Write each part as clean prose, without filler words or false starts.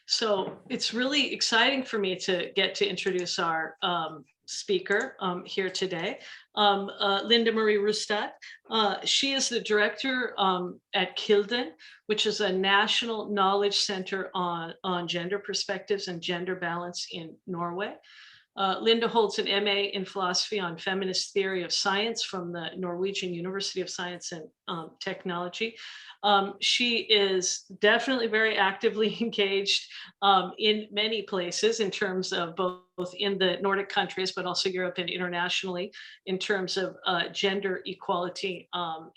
So it's really exciting for me to get to introduce our speaker here today, Linda Marie Rustad. She is the director at Kilden, which is a national knowledge center on gender perspectives and gender balance in Norway. Linda holds an MA in philosophy on feminist theory of science from the Norwegian University of Science and Technology. She is definitely very actively engaged in many places in terms of both in the Nordic countries, but also Europe and internationally in terms of gender equality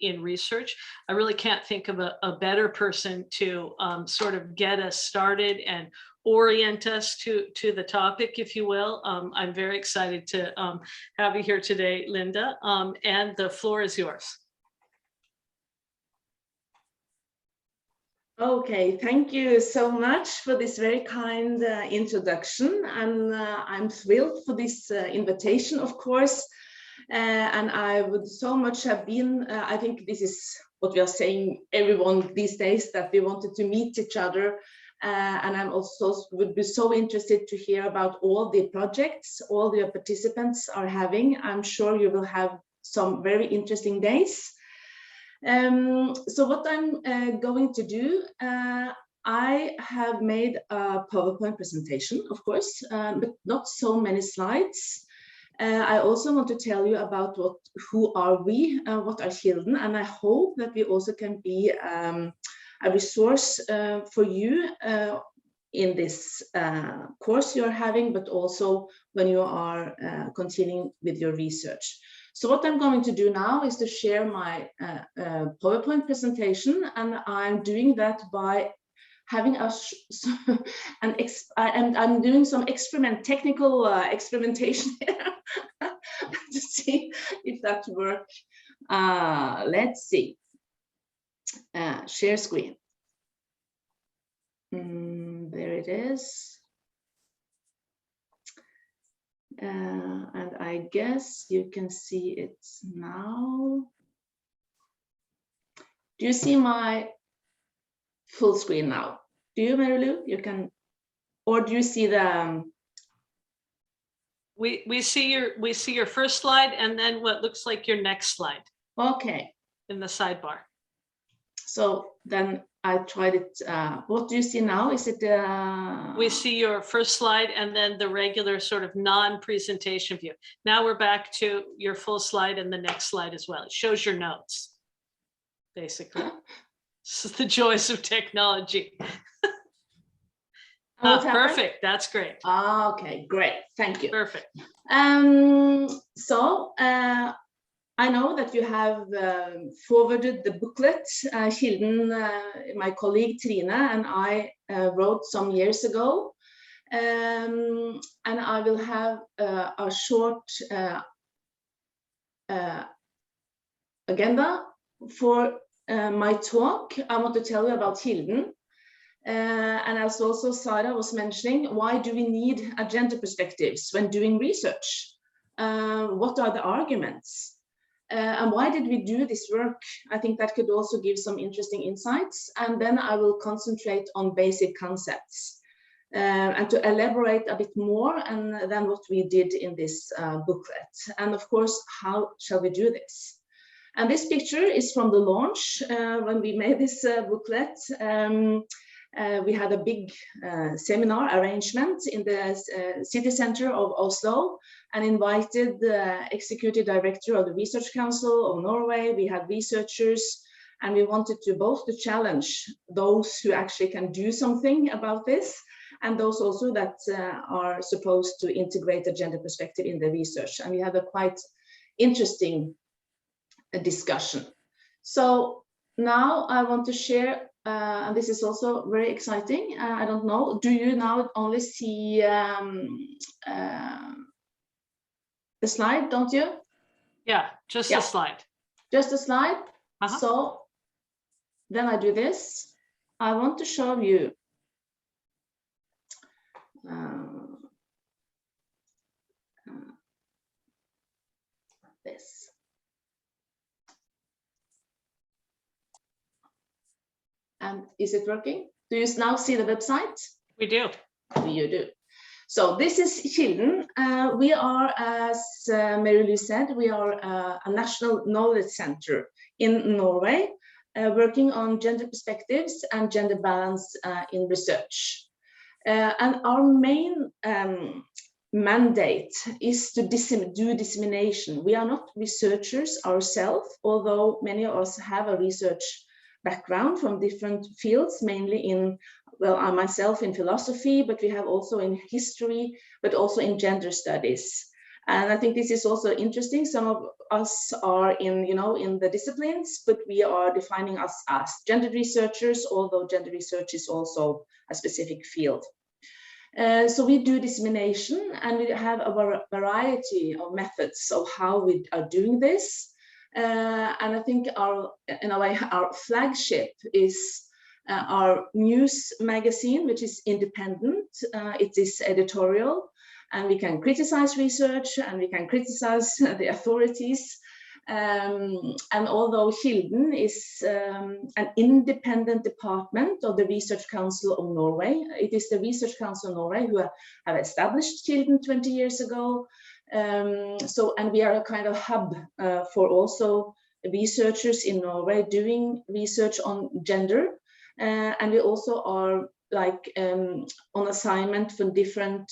in research. I really can't think of a better person to sort of get us started and orient us to the topic, if you will. I'm very excited to have you here today, Linda, and the floor is yours. Okay, thank you so much for this very kind introduction, and I'm thrilled for this invitation, of course, and I would so much have been, I think this is what we are saying everyone these days, that we wanted to meet each other, and I'm also would be so interested to hear about all the projects all the participants are having. I'm sure you will have some very interesting days. So what I'm going to do, I have made a PowerPoint presentation, of course, but not so many slides. I also want to tell you about who are we, what are Kilden, and I hope that we also can be a resource for you in this course you're having, but also when you are continuing with your research. So what I'm going to do now is to share my PowerPoint presentation, and I'm doing that by having I'm doing some technical experimentation here to see if that works. Let's see. Share screen. There it is. And I guess you can see it now. Do you see my full screen now? Do you, Mary-Lou? You can, or do you see the? We see your first slide, and then what looks like your next slide. Okay. In the sidebar. So then I tried it. What do you see now? Is it? We see your first slide and then the regular sort of non-presentation view. Now we're back to your full slide and the next slide as well. It shows your notes, basically. This is the joys of technology. Perfect. That's great. Okay, great. Thank you. Perfect. So I know that you have forwarded the booklet. Kilden, my colleague Trine and I wrote some years ago, and I will have a short agenda for my talk. I want to tell you about Kilden, and as also Sarah was mentioning, why do we need gender perspectives when doing research? What are the arguments? And why did we do this work? I think that could also give some interesting insights. And then I will concentrate on basic concepts and to elaborate a bit more than what we did in this booklet. And of course, how shall we do this? And this picture is from the launch when we made this booklet. We had a big seminar arrangement in the city center of Oslo and invited the executive director of the Research Council of Norway. We had researchers, and we wanted to both to challenge those who actually can do something about this and those also that are supposed to integrate a gender perspective in the research. And we had a quite interesting discussion. So now I want to share, and this is also very exciting. I don't know, do you now only see the slide, don't you? Yeah, just a slide. Just a slide. So then I do this. I want to show you this. And is it working? Do you now see the website? We do. You do. So this is Kilden. We are, as Mary-Lou said, we are a national knowledge center in Norway, working on gender perspectives and gender balance in research. And our main mandate is to do dissemination. We are not researchers ourselves, although many of us have a research background from different fields, mainly in, well, I myself in philosophy, but we have also in history, but also in gender studies. And I think this is also interesting. Some of us are in, you know, in the disciplines, but we are defining us as gender researchers, although gender research is also a specific field. So we do dissemination, and we have a variety of methods of how we are doing this. And I think in a way, our flagship is our news magazine, which is independent. It is editorial, and we can criticize research, and we can criticize the authorities. And although Kilden is an independent department of the Research Council of Norway, it is the Research Council of Norway who have established Kilden 20 years ago. And we are a kind of hub for also researchers in Norway doing research on gender. And we also are like on assignment from different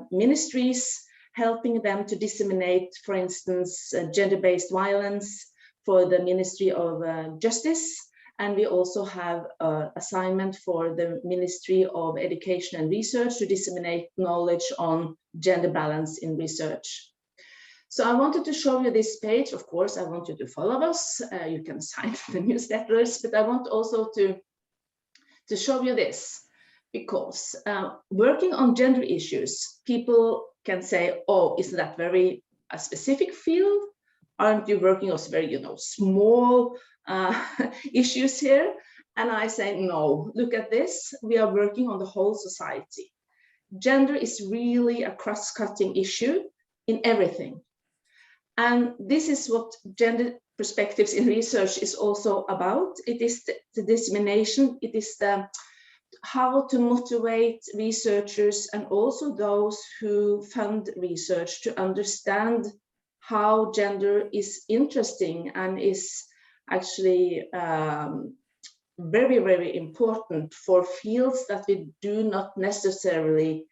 ministries, helping them to disseminate, for instance, gender-based violence for the Ministry of Justice. And we also have an assignment for the Ministry of Education and Research to disseminate knowledge on gender balance in research. So I wanted to show you this page. Of course, I want you to follow us. You can sign the newsletters, but I want also to show you this, because working on gender issues, people can say, oh, isn't that very a specific field? Aren't you working on very, small issues here? And I say, no, look at this. We are working on the whole society. Gender is really a cross-cutting issue in everything. And this is what gender perspectives in research is also about. It is the dissemination, it is the how to motivate researchers and also those who fund research to understand how gender is interesting and is actually very, very important for fields that we do not necessarily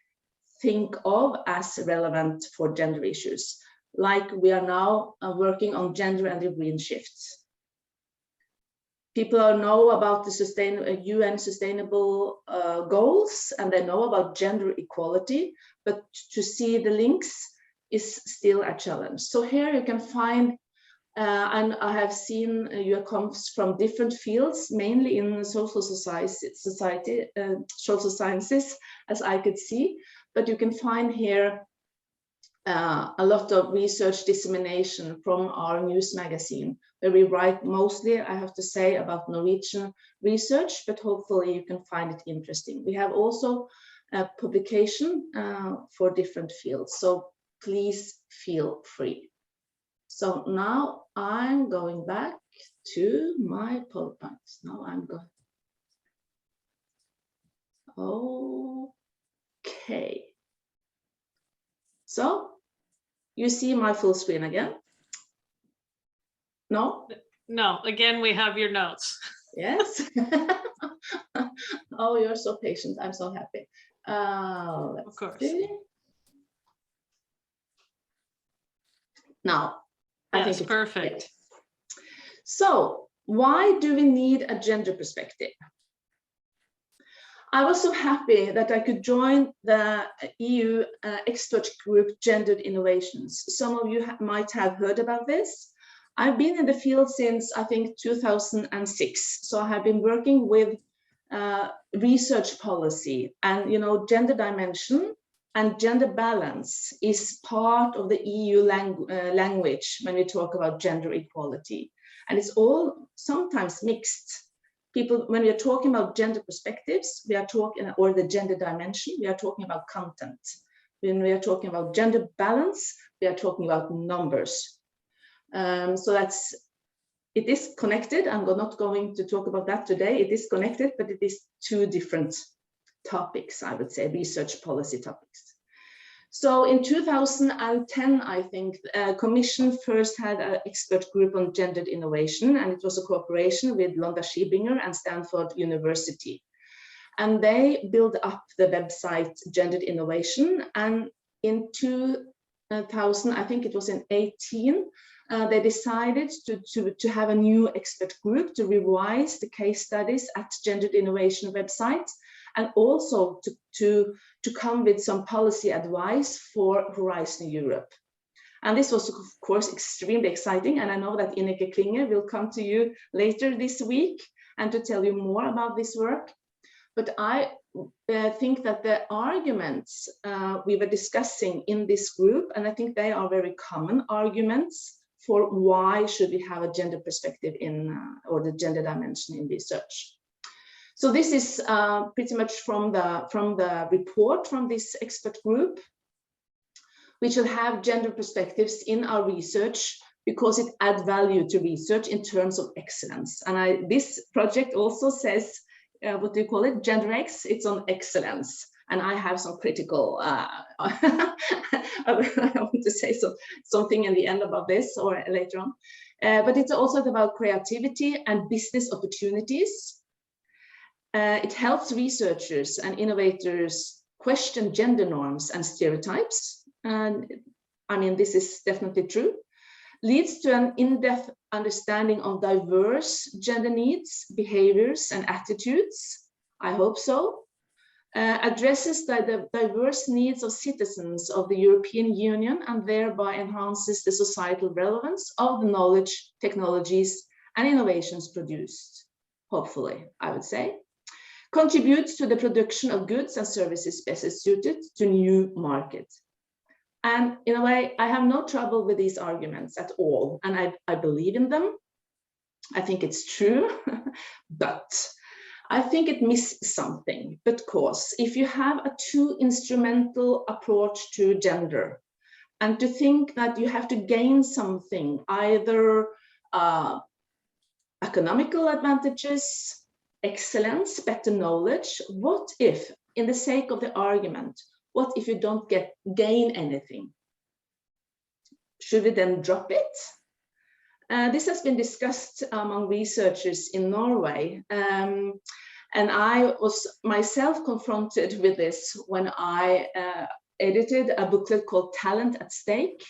think of as relevant for gender issues. Like we are now working on gender and the green shifts. People know about the UN sustainable goals, and they know about gender equality, but to see the links is still a challenge. So here you can find, and I have seen you come from different fields, mainly in social sciences, as I could see, but you can find here a lot of research dissemination from our news magazine, where we write mostly, I have to say, about Norwegian research, but hopefully you can find it interesting. We have also a publication for different fields, so please feel free. So now I'm going back to my PowerPoint. Now I'm going. Okay. So you see my full screen again? No? No, again, we have your notes. Yes. Oh, you're so patient. I'm so happy. Of course. See. Now, I think it's perfect. Great. So why do we need a gender perspective? I was so happy that I could join the EU expert group Gendered Innovations. Some of you might have heard about this. I've been in the field since, I think, 2006. So I have been working with research policy, and gender dimension and gender balance is part of the EU language when we talk about gender equality. And it's all sometimes mixed. People, when we are talking about gender perspectives, we are talking, or the gender dimension, we are talking about content. When we are talking about gender balance, we are talking about numbers. So it is connected. I'm not going to talk about that today. It is connected, but it is two different topics, I would say, research policy topics. So in 2010, I think, Commission first had an expert group on gendered innovation, and it was a cooperation with Londa Schibinger and Stanford University. And they built up the website Gendered Innovation, and in 2000, I think it was in 18, they decided to have a new expert group to revise the case studies at Gendered Innovation website, and also to come with some policy advice for Horizon Europe. And this was, of course, extremely exciting. And I know that Ineke Klinge will come to you later this week and to tell you more about this work. But I think that the arguments we were discussing in this group, and I think they are very common arguments for why should we have a gender perspective in, or the gender dimension in research. So this is pretty much from the report from this expert group. We should have gender perspectives in our research because it adds value to research in terms of excellence. And this project also says, what do you call it? Gender X, it's on excellence. And I have some critical, I want to say something in the end about this or later on. But it's also about creativity and business opportunities. It helps researchers and innovators question gender norms and stereotypes. And I mean, this is definitely true. Leads to an in-depth understanding of diverse gender needs, behaviors, and attitudes. I hope so. Addresses the diverse needs of citizens of the European Union and thereby enhances the societal relevance of the knowledge, technologies, and innovations produced, hopefully, I would say. Contributes to the production of goods and services better suited to new markets. And in a way, I have no trouble with these arguments at all. And I believe in them. I think it's true, but I think it misses something. Because if you have a too instrumental approach to gender, and to think that you have to gain something, either economical advantages, excellence, better knowledge, what if, in the sake of the argument, what if you don't gain anything? Should we then drop it? This has been discussed among researchers in Norway. And I was myself confronted with this when I edited a booklet called Talent at Stake.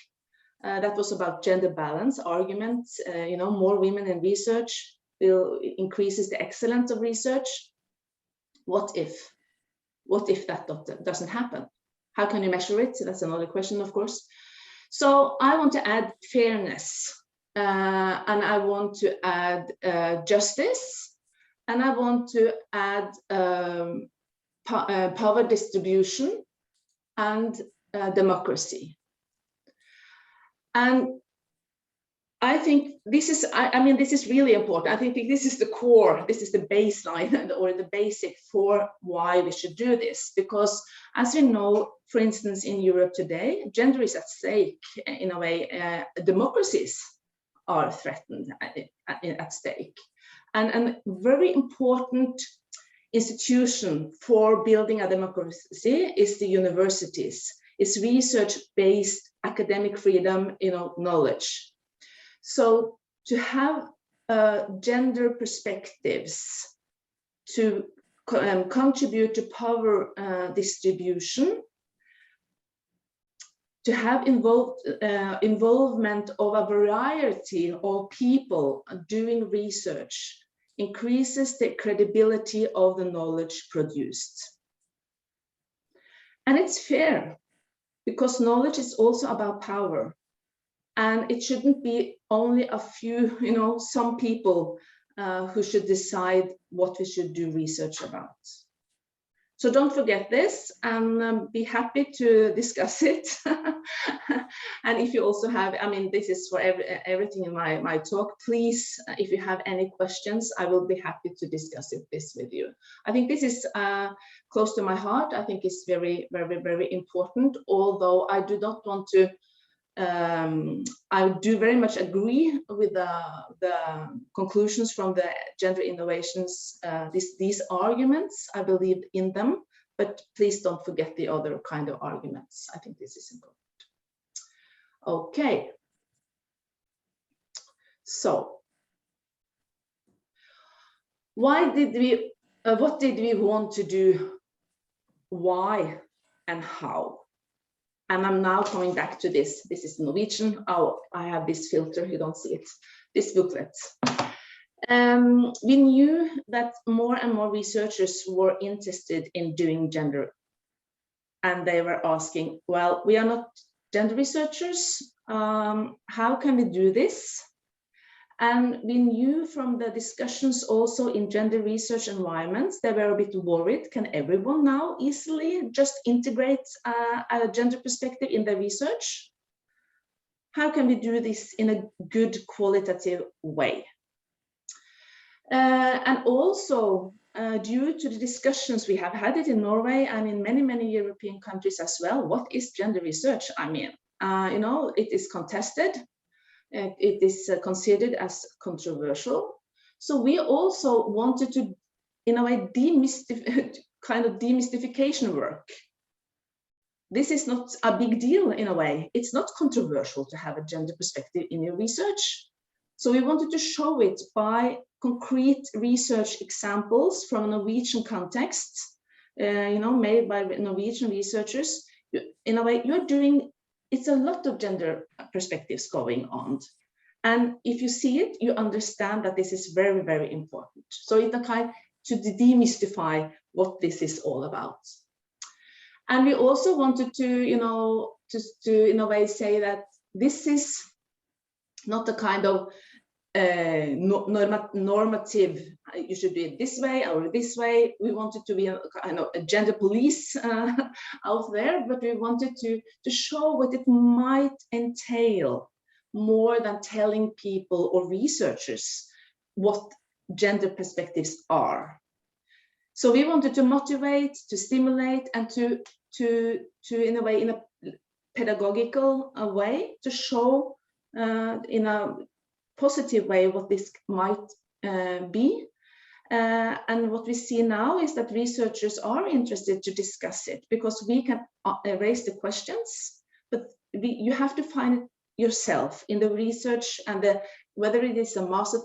That was about gender balance arguments, more women in research increases the excellence of research. What if that doesn't happen? How can you measure it? That's another question, of course. So I want to add fairness, and I want to add justice, and I want to add power distribution and democracy. And I think this is, this is really important. I think this is the core, this is the baseline or the basic for why we should do this. Because as we know, for instance, in Europe today, gender is at stake in a way, democracies are threatened at stake. And a very important institution for building a democracy is the universities. It's research-based academic freedom, knowledge. So to have gender perspectives to contribute to power distribution, to have involvement of a variety of people doing research increases the credibility of the knowledge produced. And it's fair, because knowledge is also about power. And it shouldn't be only a few, some people who should decide what we should do research about. So don't forget this, and be happy to discuss it. And if you also have, this is for everything in my talk, please, if you have any questions, I will be happy to discuss this with you. I think this is close to my heart. I think it's very, very, very important, although I do not want to I do very much agree with the conclusions from the gender innovations, these arguments. I believe in them. but please don't forget the other kind of arguments. I think this is important. Okay. So, what did we want to do? Why and how? And I'm now coming back to this. This is Norwegian. Oh, I have this filter, you don't see it. This booklet. We knew that more and more researchers were interested in doing gender. And they were asking, well, we are not gender researchers. How can we do this? And we knew from the discussions also in gender research environments, they were a bit worried. Can everyone now easily just integrate a gender perspective in their research? How can we do this in a good qualitative way? And also, due to the discussions we have had it in Norway and in many, many European countries as well, what is gender research? I mean, you know, it is contested. It is considered as controversial. So we also wanted to, in a way, kind of demystification work. This is not a big deal in a way. It's not controversial to have a gender perspective in your research. So we wanted to show it by concrete research examples from a Norwegian context, you know, made by Norwegian researchers. In a way, you're doing, it's a lot of gender perspectives going on. And if you see it, you understand that this is very, very important. So it's a kind to demystify what this is all about. And we also wanted to, you know, to in a way say that this is not a kind of normative, you should do it this way or this way. We wanted to be a kind of a gender police out there, but we wanted to show what it might entail more than telling people or researchers what gender perspectives are. So we wanted to motivate, to stimulate, and to in a way, in a pedagogical way, to show in a positive way what this might be. And what we see now is that researchers are interested to discuss it, because we can raise the questions, but you have to find it yourself in the research, and whether it is a master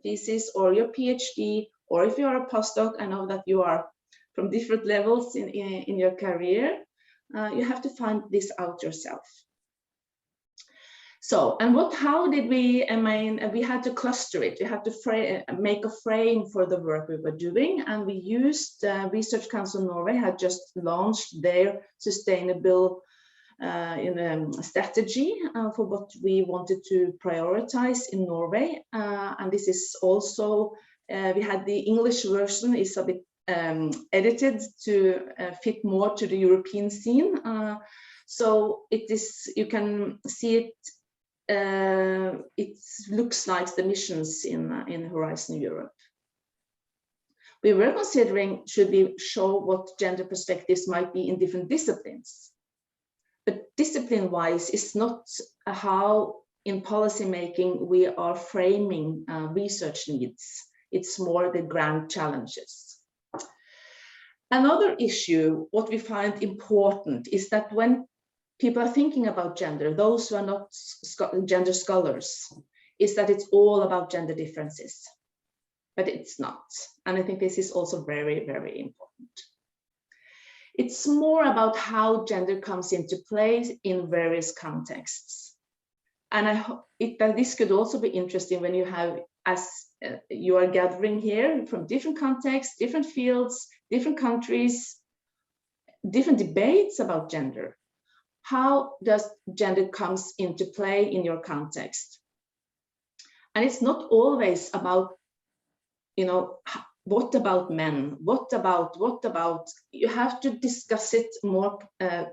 thesis or your PhD, or if you are a postdoc. I know that you are from different levels in your career. You have to find this out yourself. So, and how did we, I mean, we had to cluster it. We had to make a frame for the work we were doing, and we used Research Council Norway had just launched their sustainable strategy for what we wanted to prioritize in Norway. And this is also, we had the English version is a bit edited to fit more to the European scene. So it is, you can see it, it looks like the missions in Horizon Europe. We were considering, should we show what gender perspectives might be in different disciplines? But discipline-wise, it's not how in policy making we are framing research needs. It's more the grand challenges. Another issue, what we find important, is that when people are thinking about gender, those who are not gender scholars, is that it's all about gender differences. But it's not. And I think this is also very, very important. It's more about how gender comes into play in various contexts. And I hope that this could also be interesting when you have, as you are gathering here from different contexts, different fields, different countries, different debates about gender. How does gender comes into play in your context? And it's not always about, you know, what about men? What about? You have to discuss it more,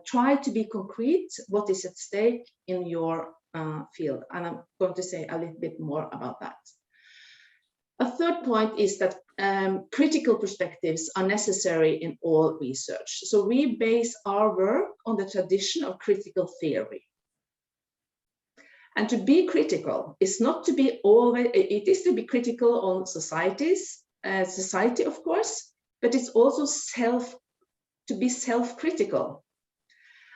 try to be concrete, what is at stake in your field. And I'm going to say a little bit more about that. A third point is that critical perspectives are necessary in all research. So we base our work on the tradition of critical theory. And to be critical is not to be always, it is to be critical on society, of course, but it's also to be self-critical.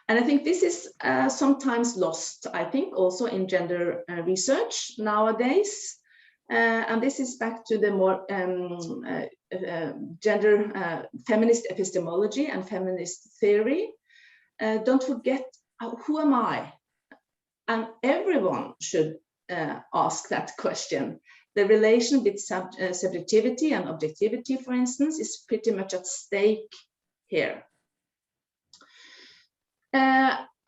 And I think this is sometimes lost, I think, also in gender research nowadays. And this is back to the more feminist epistemology and feminist theory. Don't forget, who am I? And everyone should ask that question. The relation with subjectivity and objectivity, for instance, is pretty much at stake here.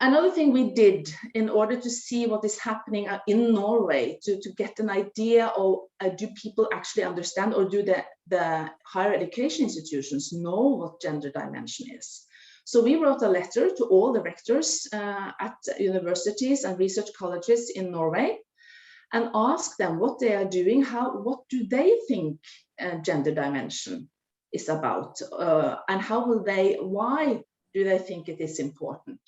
Another thing we did in order to see what is happening in Norway, to get an idea of do people actually understand, or do the higher education institutions know what gender dimension is? So we wrote a letter to all the rectors at universities and research colleges in Norway and asked them what they are doing, what do they think gender dimension is about, and why do they think it is important?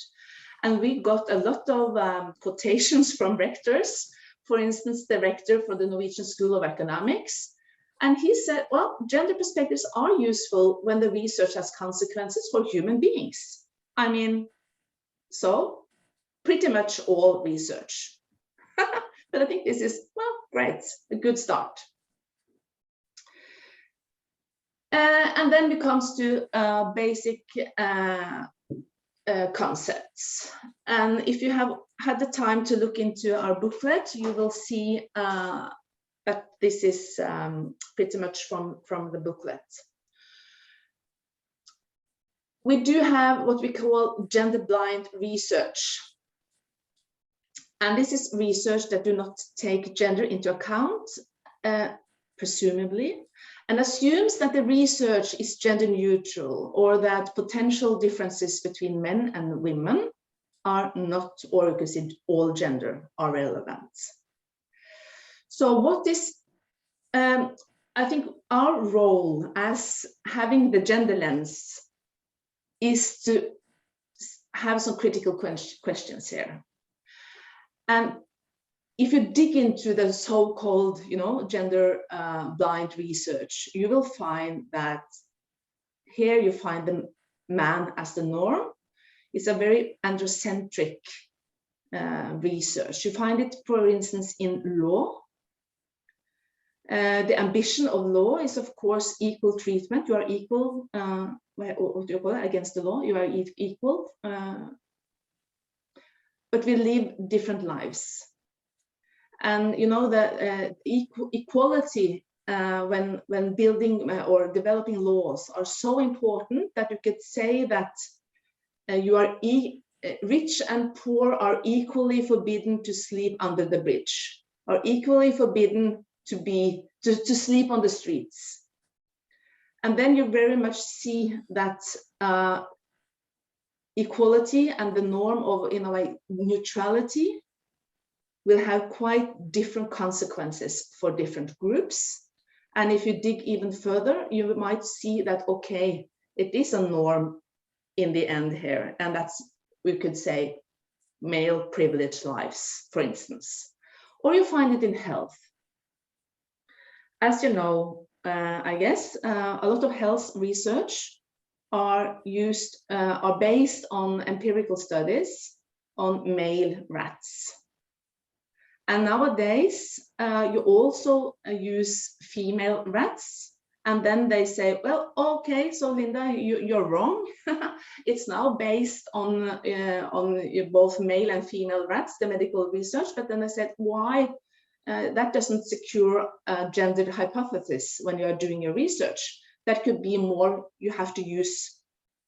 And we got a lot of quotations from rectors, for instance, the rector for the Norwegian School of Economics. And he said, well, gender perspectives are useful when the research has consequences for human beings. I mean, so pretty much all research. But I think this is, well, great, a good start. And then it comes to basic concepts. And if you have had the time to look into our booklet, you will see that this is pretty much from the booklet. We do have what we call gender blind research. And this is research that do not take gender into account, presumably, and assumes that the research is gender neutral, or that potential differences between men and women are not, or you can say all gender are relevant. So what is, I think our role as having the gender lens is to have some critical questions here. And if you dig into the so-called, gender blind research, you will find that here you find the man as the norm. It's a very androcentric research. You find it, for instance, in law. The ambition of law is, of course, equal treatment. You are equal, what do you call it, against the law. You are equal, but we live different lives. And the equality when building or developing laws are so important that you could say that you are rich and poor are equally forbidden to sleep under the bridge, are equally forbidden to sleep on the streets. And then you very much see that equality and the norm of, in a way, neutrality will have quite different consequences for different groups. And if you dig even further, you might see that, okay, it is a norm in the end here. And that's, we could say, male privileged lives, for instance. Or you find it in health. As you know, I guess, a lot of health research are based on empirical studies on male rats. And nowadays, you also use female rats. And then they say, well, okay, so Linda, you're wrong. It's now based on both male and female rats, the medical research. But then I said, why? That doesn't secure a gendered hypothesis when you are doing your research. That could be more, you have to use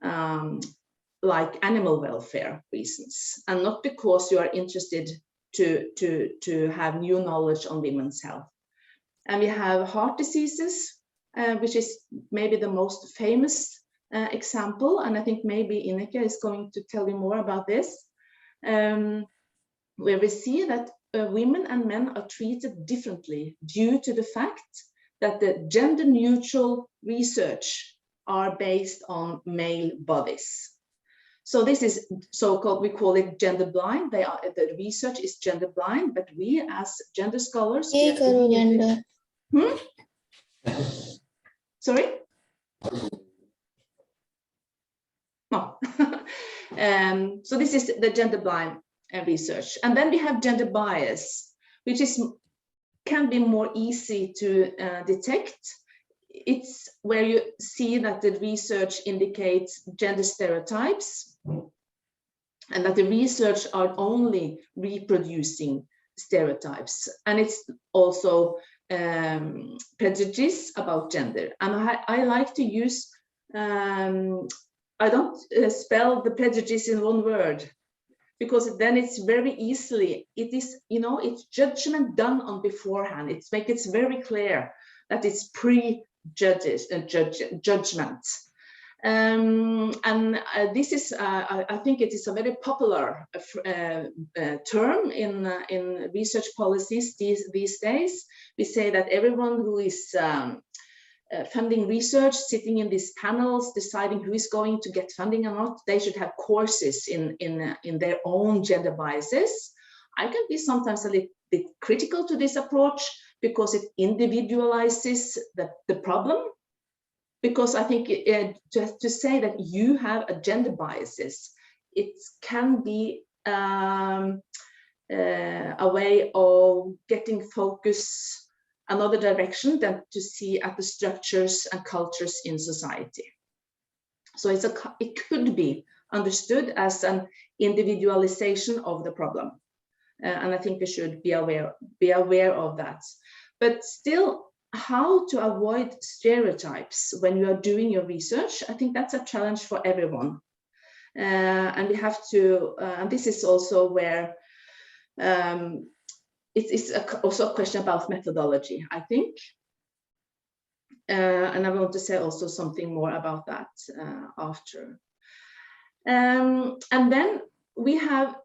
like animal welfare reasons, and not because you are interested to have new knowledge on women's health. And we have heart diseases, which is maybe the most famous example. And I think maybe Ineke is going to tell you more about this, where we see that women and men are treated differently due to the fact that the gender neutral research are based on male bodies. So this is so-called, we call it gender blind. The research is gender blind, but we as gender scholars. Gender. Sorry? No. So this is the gender blind research. And then we have gender bias, which can be more easy to detect. It's where you see that the research indicates gender stereotypes and that the research are only reproducing stereotypes. And it's also prejudice about gender. And I like to use, I don't spell the prejudice in one word, because then it's very easily, it is, you know, it's judgment done on beforehand. It makes it very clear that it's pre-judges and judgment. And this is, I think it is a very popular term in research policies these days. We say that everyone who is funding research, sitting in these panels, deciding who is going to get funding or not, they should have courses in their own gender biases. I can be sometimes a little bit critical to this approach because it individualizes the problem. Because I think just to say that you have a gender biases, it can be a way of getting focus another direction than to see at the structures and cultures in society. So it could be understood as an individualization of the problem. And I think we should be aware of that. But still, how to avoid stereotypes when you are doing your research, I think that's a challenge for everyone. And we have to, and this is also where it's also a question about methodology, I think. And I want to say also something more about that after. And then we have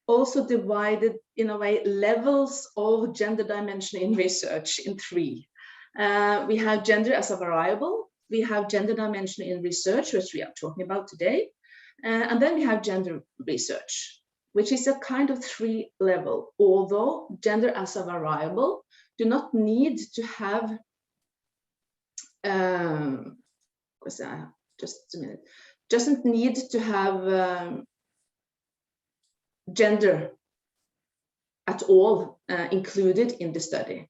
also divided, in a way, levels of gender dimension in research in three. We have gender as a variable, we have gender dimension in research, which we are talking about today, and then we have gender research, which is a kind of three level, although gender as a variable do not need to have, just a minute, doesn't need to have gender at all included in the study.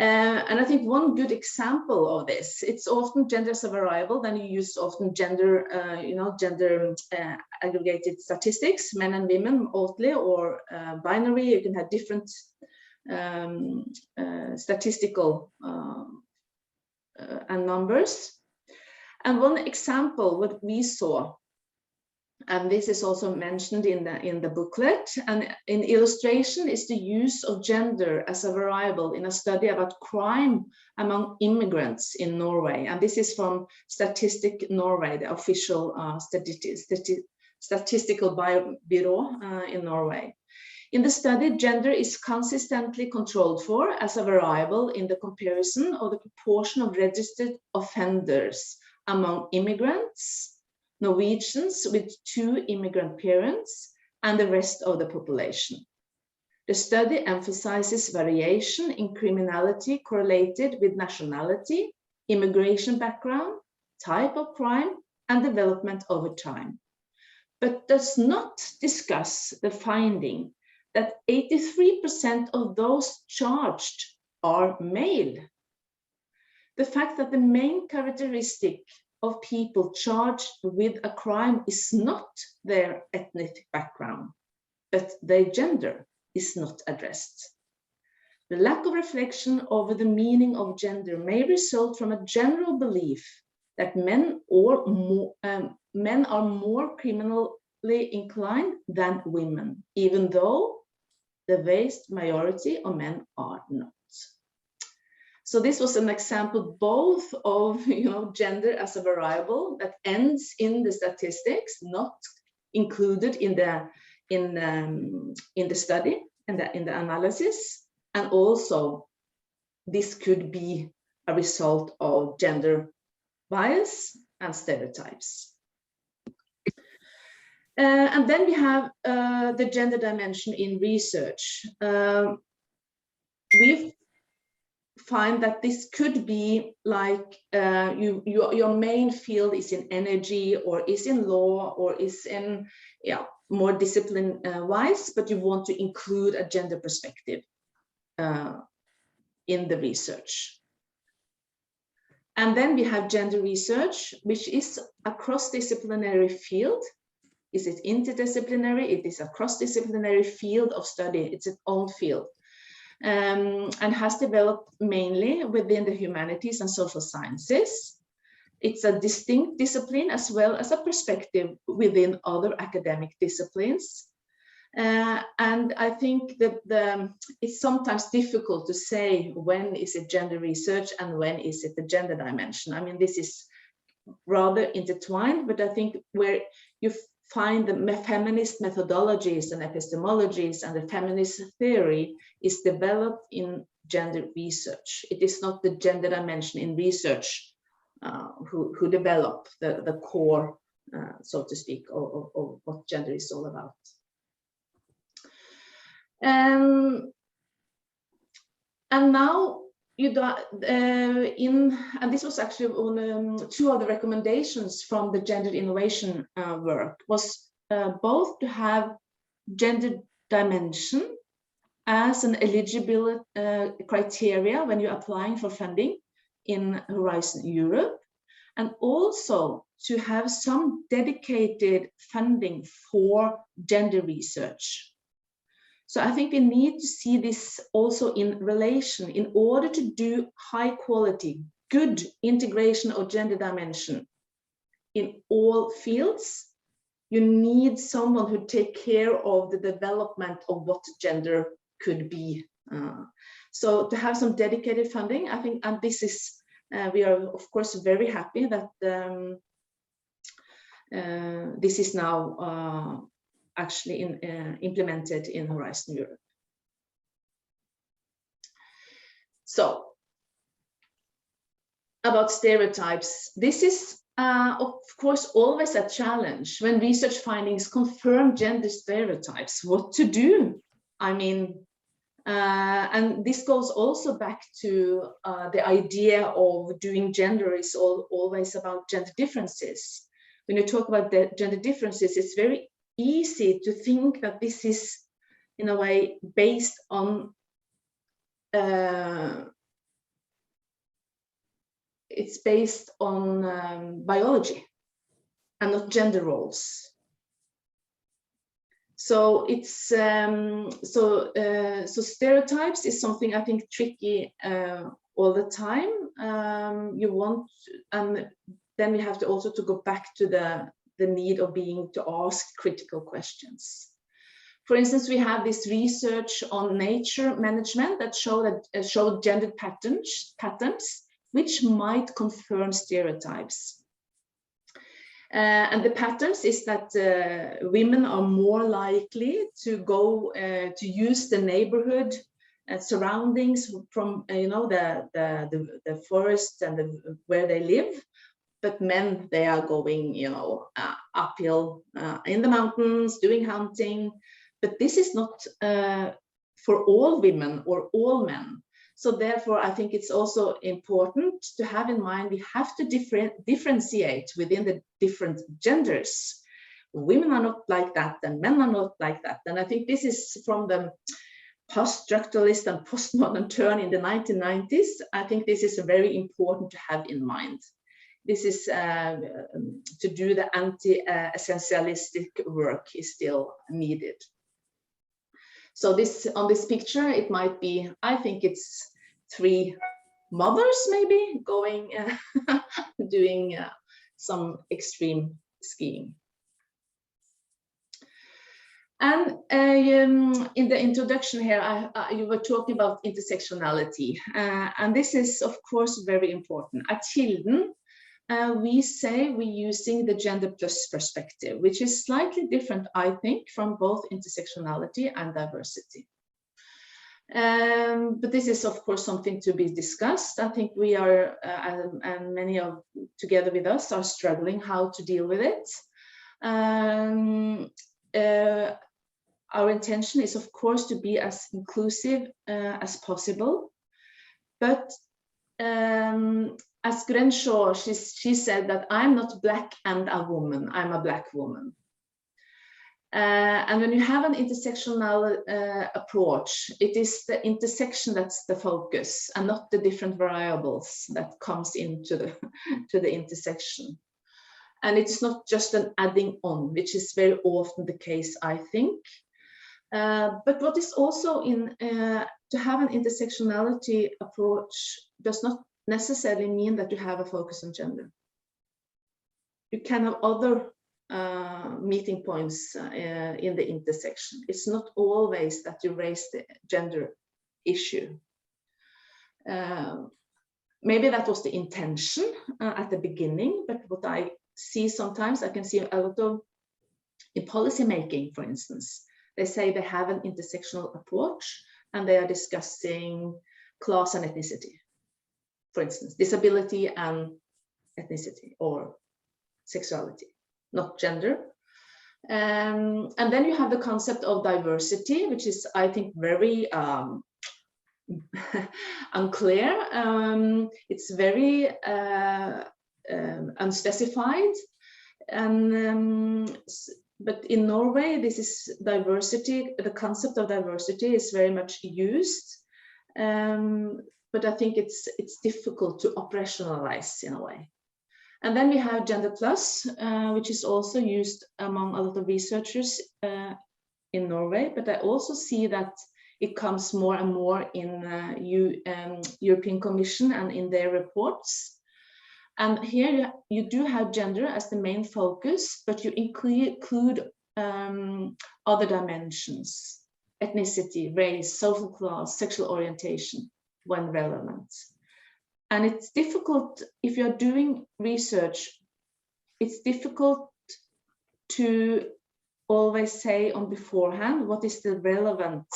And I think one good example of this, it's often gender as a variable, then you use often gender, gender aggregated statistics, men and women mostly, or binary, you can have different statistical and numbers. And one example, what we saw, and this is also mentioned in the booklet, and in illustration is the use of gender as a variable in a study about crime among immigrants in Norway. And this is from Statistic Norway, the official statistical bureau in Norway. In the study, gender is consistently controlled for as a variable in the comparison of the proportion of registered offenders among immigrants, Norwegians with 2 immigrant parents, and the rest of the population. The study emphasizes variation in criminality correlated with nationality, immigration background, type of crime, and development over time, but does not discuss the finding that 83% of those charged are male. The fact that the main characteristic of people charged with a crime is not their ethnic background, but their gender is not addressed. The lack of reflection over the meaning of gender may result from a general belief that men are more criminally inclined than women, even though the vast majority of men are not. So this was an example both of gender as a variable that ends in the statistics, not included in the study and in the analysis, and also this could be a result of gender bias and stereotypes. And then we have the gender dimension in research. We've find that this could be like your main field is in energy, or is in law, or is in more discipline wise, but you want to include a gender perspective in the research. And then we have gender research, which is a cross-disciplinary field. Is it interdisciplinary? It is a cross-disciplinary field of study. It's its own field, and has developed mainly within the humanities and social sciences. It's a distinct discipline as well as a perspective within other academic disciplines. And I think that it's sometimes difficult to say when is it gender research and when is it the gender dimension. I mean, this is rather intertwined, but I think where you find the feminist methodologies and epistemologies and the feminist theory is developed in gender research. It is not the gender dimension in research who develop the core, so to speak, of what gender is all about. And now and this was actually on two of the recommendations from the gender innovation work, was both to have gender dimension as an eligibility criteria when you're applying for funding in Horizon Europe, and also to have some dedicated funding for gender research. So I think we need to see this also in relation. In order to do high quality, good integration of gender dimension in all fields, you need someone who take care of the development of what gender could be. So to have some dedicated funding, I think, and this is, we are of course very happy that this is now actually implemented in Horizon Europe. So, about stereotypes, this is of course always a challenge when research findings confirm gender stereotypes. What to do? I mean, and this goes also back to the idea of doing gender is always about gender differences. When you talk about the gender differences, it's very easy to think that this is in a way based on it's based on biology and not gender roles. So it's so stereotypes is something I think tricky all the time. You want, and then we have to also to go back to the need of being to ask critical questions. For instance, we have this research on nature management that showed gendered patterns which might confirm stereotypes. And the patterns is that women are more likely to go to use the neighborhood surroundings from the forest and where they live. But men, they are going, uphill in the mountains, doing hunting. But this is not for all women or all men. So therefore, I think it's also important to have in mind we have to differentiate within the different genders. Women are not like that, and men are not like that. And I think this is from the post-structuralist and postmodern turn in the 1990s. I think this is very important to have in mind. This is to do the anti-essentialistic work is still needed. So this on this picture, it might be, I think it's 3 mothers maybe going, doing some extreme skiing. And in the introduction here, you were talking about intersectionality. And this is, of course, very important. At Kilden, we say we're using the gender plus perspective, which is slightly different, I think, from both intersectionality and diversity. But this is, of course, something to be discussed. I think we are, and many of together with us are struggling how to deal with it. Our intention is, of course, to be as inclusive as possible. But as Grenshaw, she said that I'm not black and a woman, I'm a black woman. And when you have an intersectional approach, it is the intersection that's the focus and not the different variables that comes into the, to the intersection. And it's not just an adding on, which is very often the case, I think. But what is also in, to have an intersectionality approach does not necessarily mean that you have a focus on gender. You can have other meeting points in the intersection. It's not always that you raise the gender issue. Maybe that was the intention at the beginning, but what I see sometimes, I can see a lot of, in policy making, for instance, they say they have an intersectional approach and they are discussing class and ethnicity, for instance, disability and ethnicity or sexuality, not gender. And then you have the concept of diversity, which is, I think, very unclear. It's very unspecified. And but in Norway, this is diversity. The concept of diversity is very much used, but I think it's difficult to operationalize in a way. And then we have gender plus, which is also used among a lot of researchers in Norway, but I also see that it comes more and more in European Commission and in their reports. And here you do have gender as the main focus, but you include other dimensions, ethnicity, race, social class, sexual orientation, when relevant. And it's difficult, if you're doing research, it's difficult to always say on beforehand what is the relevant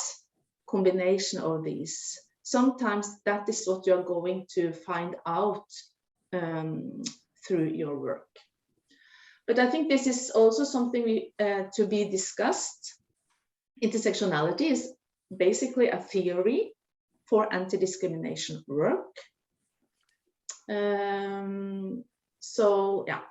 combination of these. Sometimes that is what you're going to find out through your work. But I think this is also something to be discussed. Intersectionality is basically a theory for anti-discrimination work. So yeah,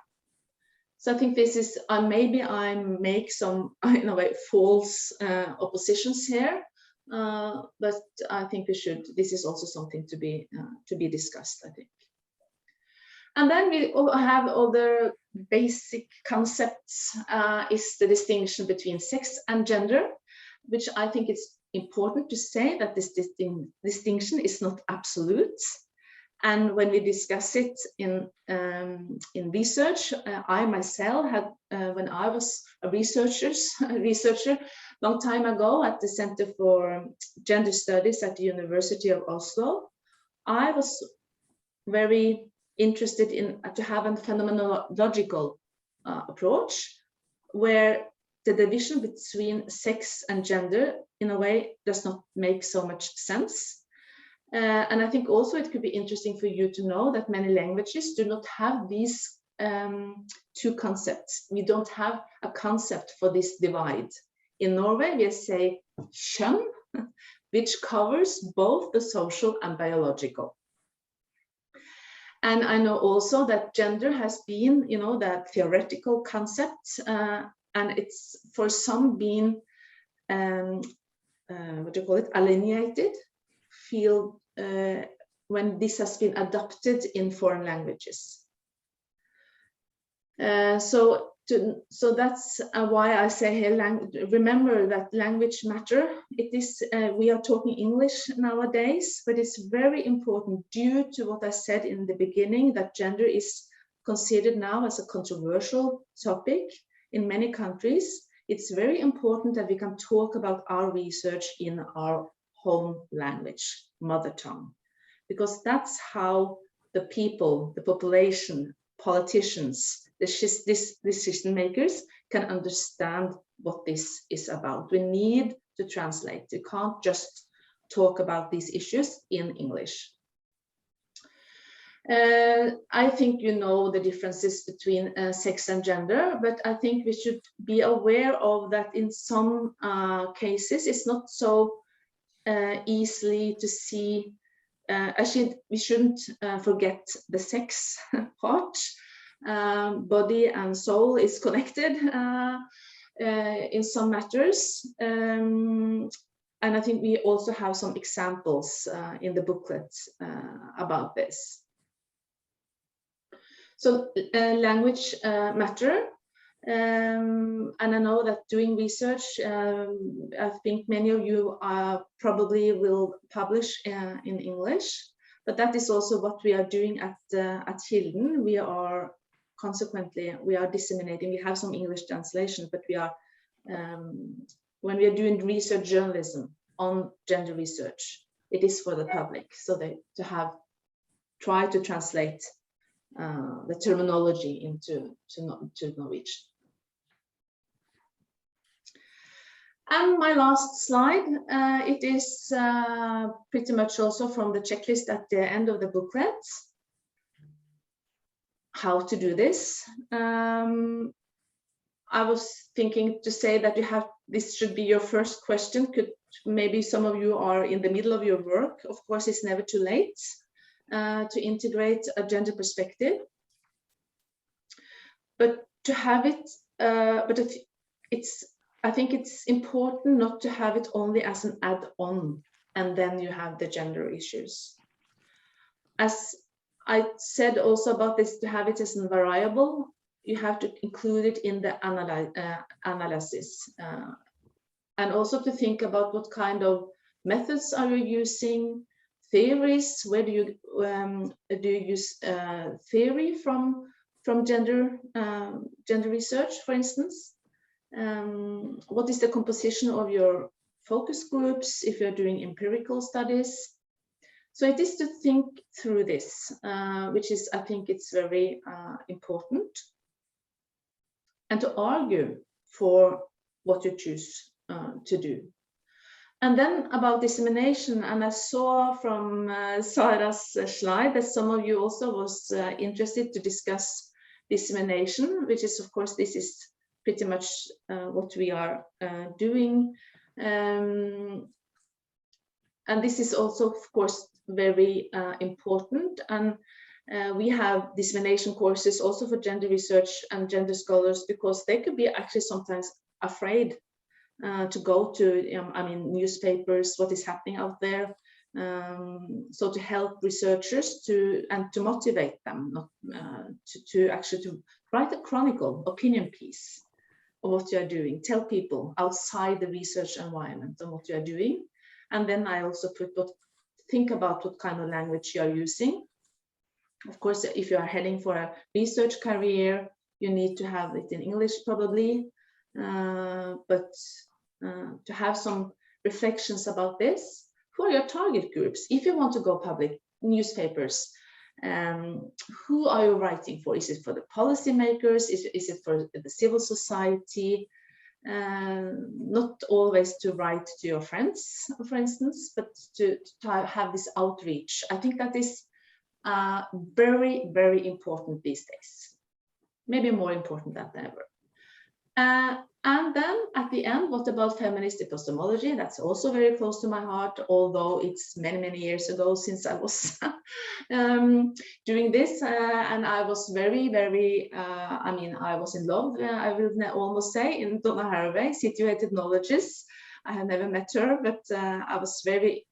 so I think this is, maybe I make some, in a way, false oppositions here, but I think we should, this is also something to be discussed, I think. And then we have other basic concepts, is the distinction between sex and gender, which I think it's important to say that this distinction is not absolute. And when we discuss it in research, I myself had, when I was a researcher long time ago at the Center for Gender Studies at the University of Oslo, I was very interested in to have a phenomenological approach where the division between sex and gender in a way does not make so much sense. And I think also it could be interesting for you to know that many languages do not have these two concepts. We don't have a concept for this divide. In Norway, we say kjønn, which covers both the social and biological. And I know also that gender has been, you know, that theoretical concept, and it's for some been, what do you call it, alienated field when this has been adopted in foreign languages. So that's why I say here, remember that language matter. It is, we are talking English nowadays, but it's very important due to what I said in the beginning, that gender is considered now as a controversial topic in many countries. It's very important that we can talk about our research in our home language, mother tongue, because that's how the people, the population, politicians, the decision makers can understand what this is about. We need to translate. You can't just talk about these issues in English. I think you know the differences between sex and gender, but I think we should be aware of that in some cases it's not so easily to see we shouldn't forget the sex part. Body and soul is connected in some matters. And I think we also have some examples in the booklet about this. So language matter. And I know that doing research, I think many of you probably will publish in English, but that is also what we are doing at Kilden. We are consequently, we are disseminating, we have some English translation, but we are, when we are doing research journalism on gender research, it is for the public, so they try to translate the terminology into Norwegian. And my last slide, it is pretty much also from the checklist at the end of the booklet. How to do this. I was thinking to say that this should be your first question. Maybe some of you are in the middle of your work. Of course, it's never too late to integrate a gender perspective. But to have it, I think it's important not to have it only as an add-on, and then you have the gender issues. As I said also about this, to have it as a variable, you have to include it in the analysis. And also to think about what kind of methods are you using, theories, where do you use theory from gender research, for instance? What is the composition of your focus groups if you're doing empirical studies? So it is to think through this, which is, I think it's very important, and to argue for what you choose to do. And then about dissemination, and I saw from Sarah's slide that some of you also was interested to discuss dissemination, which is, of course, this is pretty much what we are doing. And this is also, of course, very important. And we have dissemination courses also for gender research and gender scholars, because they could be actually sometimes afraid to go to, I mean, newspapers, what is happening out there. So to help researchers and to motivate them, to actually write a chronicle, opinion piece of what you are doing, tell people outside the research environment on what you are doing. And then I also think about what kind of language you are using. Of course, if you are heading for a research career, you need to have it in English probably, but to have some reflections about this for your target groups. If you want to go public, newspapers, who are you writing for? Is it for the policymakers? Is it for the civil society? Not always to write to your friends, for instance, but to have this outreach. I think that is very, very important these days. Maybe more important than ever. And then at the end, what about feminist epistemology? That's also very close to my heart, although it's many, many years ago since I was doing this. And I was very, very, I mean, I was in love, I will almost say, in Donna Haraway, Situated Knowledges. I had never met her, but I was very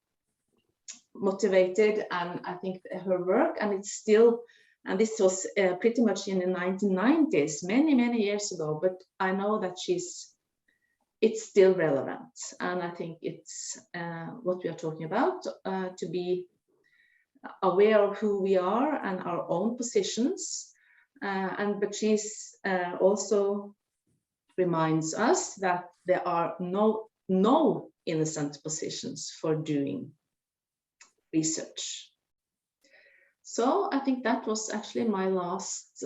motivated, and I think her work, and it's still, and this was pretty much in the 1990s, many, many years ago, but I know that it's still relevant. And I think it's what we are talking about, to be aware of who we are and our own positions. But she's also reminds us that there are no innocent positions for doing research. So I think that was actually my last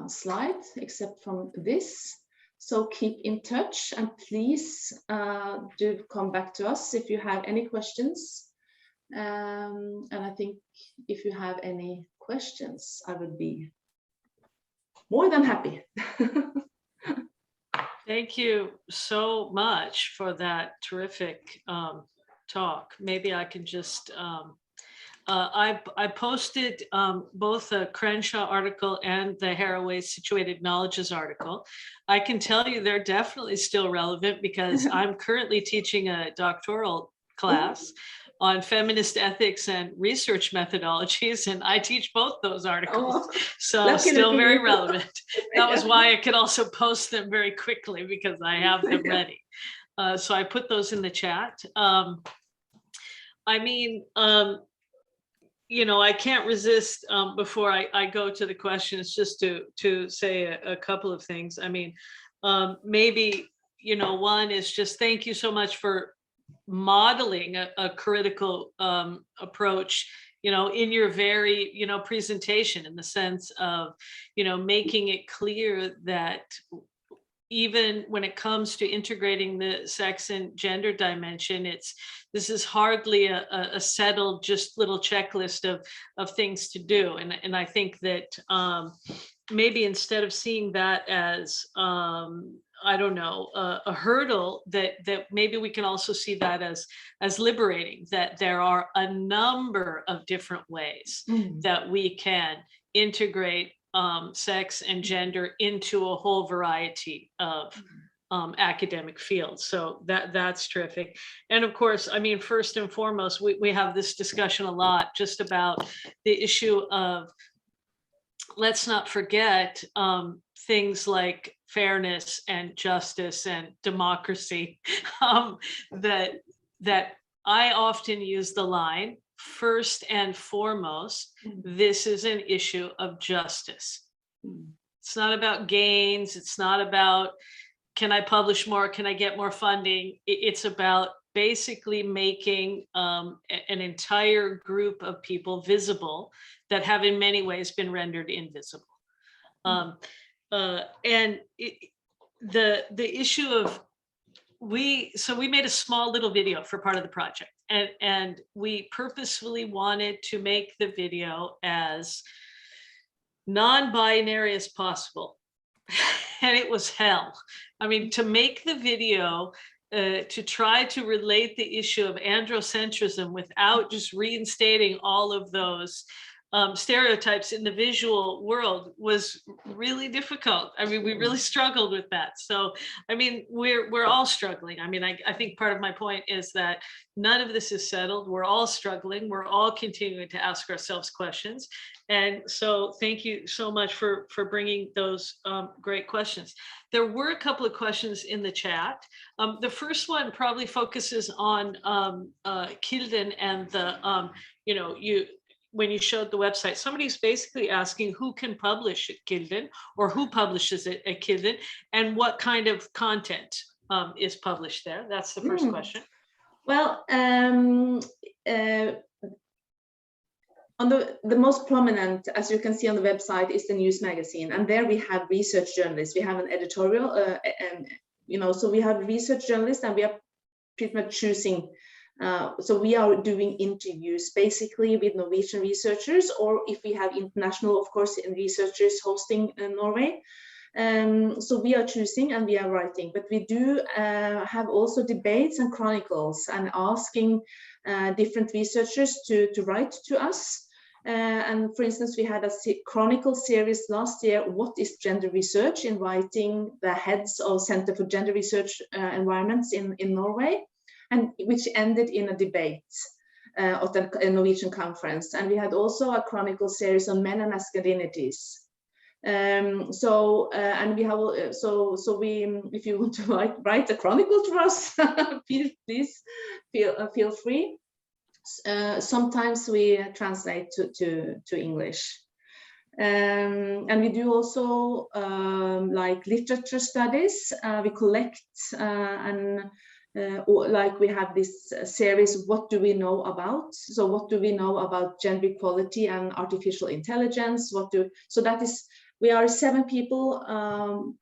slide, except from this. So keep in touch, and please do come back to us if you have any questions. And I think if you have any questions, I would be more than happy. Thank you so much for that terrific talk. Maybe I can just I posted both the Crenshaw article and the Haraway Situated Knowledges article. I can tell you they're definitely still relevant because I'm currently teaching a doctoral class on feminist ethics and research methodologies, and I teach both those articles. So still very relevant. That was why I could also post them very quickly, because I have them ready. So I put those in the chat. I mean, I can't resist before I go to the questions, just to say a couple of things. I mean, maybe, one is just thank you so much for modeling a critical approach, in your very, presentation, in the sense of, making it clear that even when it comes to integrating the sex and gender dimension, this is hardly a settled, just little checklist of things to do. And I think that maybe instead of seeing that as I don't know, a hurdle, that maybe we can also see that as liberating, that there are a number of different ways that we can integrate sex and gender into a whole variety of academic fields. So that's terrific. And of course, I mean, first and foremost, we have this discussion a lot just about the issue of, let's not forget things like fairness and justice and democracy, that I often use the line, first and foremost, this is an issue of justice. It's not about gains. It's not about, can I publish more? Can I get more funding? It's about basically making an entire group of people visible that have in many ways been rendered invisible. And the issue of, we made a small little video for part of the project, and we purposefully wanted to make the video as non-binary as possible. And it was hell. I mean, to make the video, to try to relate the issue of androcentrism without just reinstating all of those stereotypes in the visual world was really difficult. I mean, we really struggled with that. So, I mean, we're all struggling. I mean, I think part of my point is that none of this is settled. We're all struggling. We're all continuing to ask ourselves questions. And so thank you so much for bringing those great questions. There were a couple of questions in the chat. The first one probably focuses on Kilden and the, when you showed the website, somebody's basically asking who can publish at Kilden, or who publishes it at Kilden, and what kind of content is published there. That's the first question. Well, on the most prominent, as you can see on the website, is the news magazine, and there we have research journalists. We have an editorial, and so we have research journalists, and we are pretty much choosing. So we are doing interviews basically with Norwegian researchers, or if we have international, of course, researchers hosting in Norway. So we are choosing and we are writing, but we do have also debates and chronicles, and asking different researchers to write to us. And for instance, we had a chronicle series last year, What is Gender Research?, inviting the heads of Center for Gender Research environments in Norway, and which ended in a debate at the Norwegian conference. And we had also a chronicle series on men and masculinities. And we have so we, if you want to write a chronicle to us, please feel free. Sometimes we translate to English. And we do also like literature studies. We collect like we have this series, What Do We Know About? So what do we know about gender equality and artificial intelligence? So that is, we are 7 people,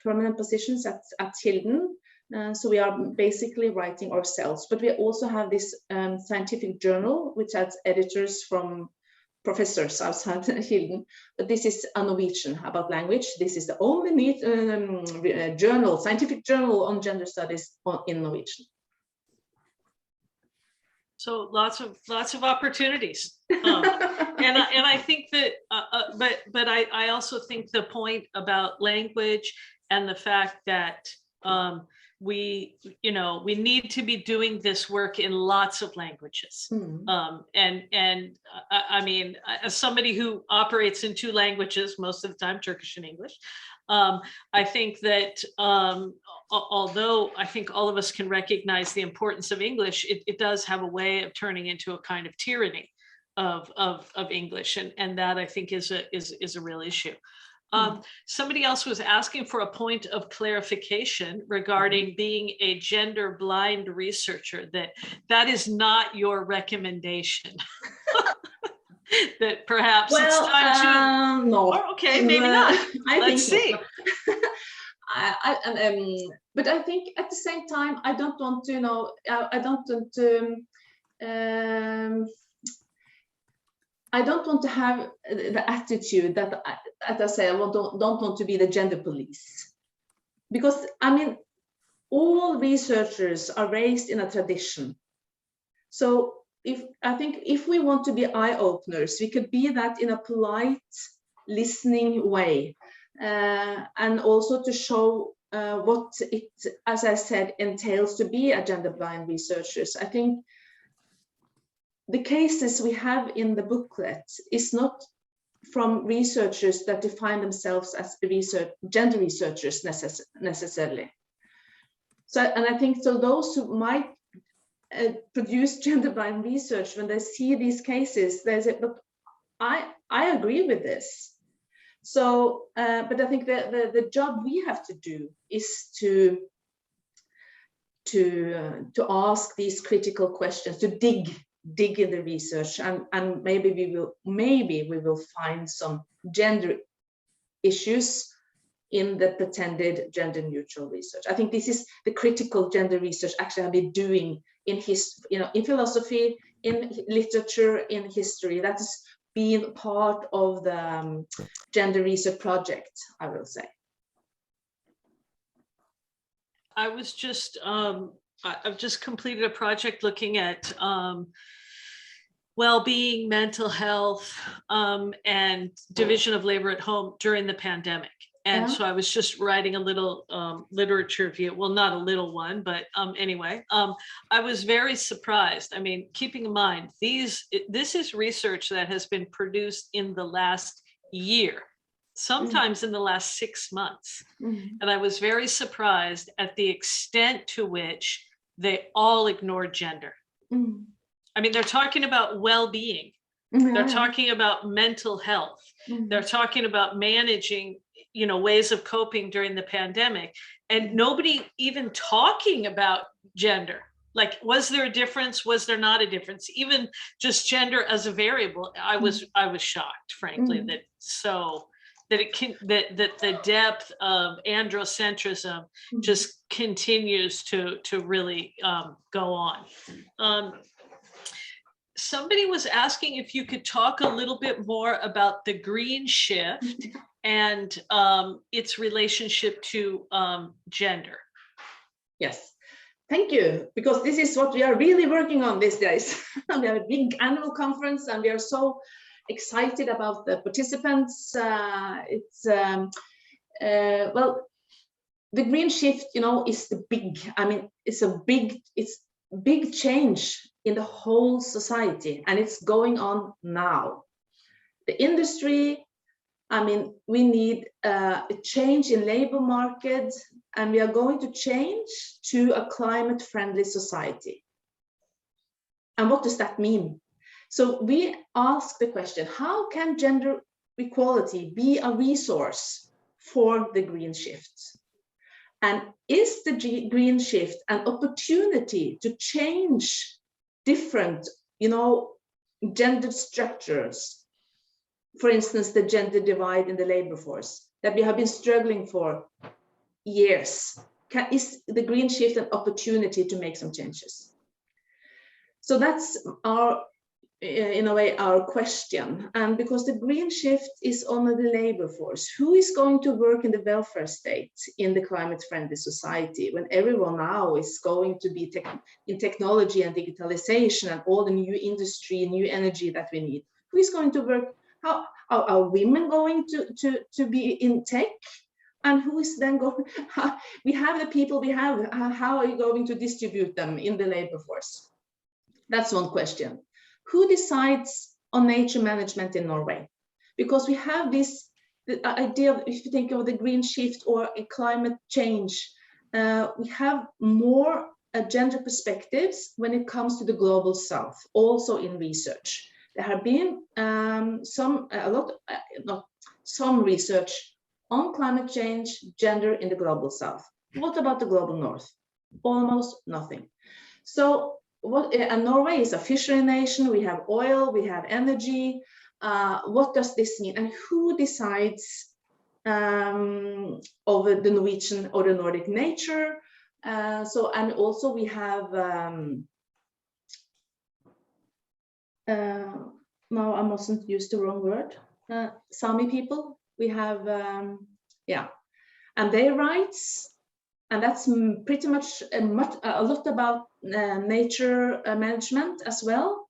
permanent positions at Kilden. So we are basically writing ourselves, but we also have this scientific journal, which has editors from professors outside Kilden. But this is a Norwegian about language. This is the only journal, scientific journal on gender studies in Norwegian. So lots of opportunities. And I think that, but I also think the point about language and the fact that we need to be doing this work in lots of languages. And I mean, as somebody who operates in two languages most of the time, Turkish and English, I think that although I think all of us can recognize the importance of English, it does have a way of turning into a kind of tyranny of English, and that I think is a real issue. Somebody else was asking for a point of clarification regarding being a gender blind researcher, that is not your recommendation. That perhaps it's time to no. Oh, okay, maybe not. Let's see. But I think at the same time, I don't want to, I don't want to have the attitude that, as I say, I don't want to be the gender police. Because, I mean, all researchers are raised in a tradition. So I think if we want to be eye-openers, we could be that in a polite, listening way. And also to show what it, as I said, entails to be a gender-blind researchers. I think the cases we have in the booklet is not from researchers that define themselves as gender researchers necessarily. So, and I think so those who might produce gender-blind research, when they see these cases, they say, but I agree with this. So, but I think the job we have to do is to ask these critical questions, to dig in the research, and maybe we will find some gender issues in the pretended gender neutral research. I think this is the critical gender research actually I've been doing in in philosophy, in literature, in history. That is being part of the gender research project, I will say. I was just I've just completed a project looking at well-being, mental health, and division of labor at home during the pandemic. And so I was just writing a little literature review. Well, not a little one, but anyway, I was very surprised. I mean, keeping in mind, this is research that has been produced in the last year, sometimes in the last 6 months. And I was very surprised at the extent to which they all ignore gender. I mean, they're talking about well-being. They're talking about mental health. They're talking about managing, ways of coping during the pandemic, and nobody even talking about gender. Like, was there a difference? Was there not a difference? Even just gender as a variable, I was shocked, frankly, that the depth of androcentrism just continues to really go on. Somebody was asking if you could talk a little bit more about the green shift and its relationship to gender. Yes, thank you, because this is what we are really working on these days. We have a big annual conference and we are so excited about the participants. Well, the green shift, is it's big change in the whole society, and it's going on now. The industry, we need a change in labor market, and we are going to change to a climate-friendly society. And what does that mean? So we ask the question, how can gender equality be a resource for the green shift? And is the green shift an opportunity to change different, gender structures? For instance, the gender divide in the labor force that we have been struggling for years. Is the green shift an opportunity to make some changes? So that's our in a way, our question. And because the green shift is on the labor force, who is going to work in the welfare state in the climate-friendly society when everyone now is going to be in technology and digitalization and all the new industry, new energy that we need? Who is going to work? How are women going to be in tech? And who is then going? We have the people we have. How are you going to distribute them in the labor force? That's one question. Who decides on nature management in Norway? Because we have this idea of, if you think of the green shift or a climate change, we have more gender perspectives when it comes to the global south, also in research. There have been some research on climate change, gender in the global south. What about the global north? Almost nothing. So and Norway is a fishery nation. We have oil, we have energy. What does this mean? And who decides over the Norwegian or the Nordic nature? And also we have, now I mustn't use the wrong word, Sami people. We have, and their rights. And that's pretty much a lot about nature management as well.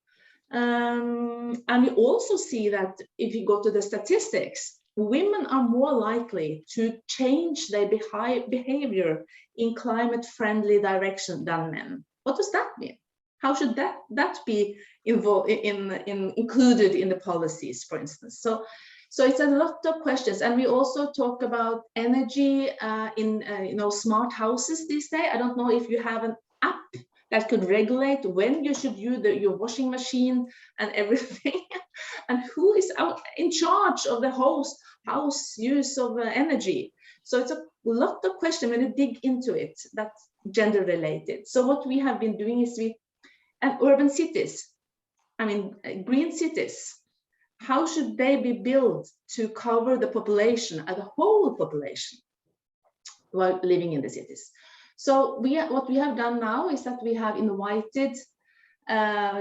And we also see that if you go to the statistics, women are more likely to change their behavior in climate-friendly direction than men. What does that mean? How should that be involved included in the policies, for instance? So it's a lot of questions, and we also talk about energy in smart houses these days. I don't know if you have an app that could regulate when you should use your washing machine and everything, and who is out in charge of the house use of energy. So it's a lot of questions when you dig into it that's gender related. So what we have been doing is and urban cities, I mean green cities. How should they be built to cover the population, the whole population, while living in the cities? So what we have done now is that we have invited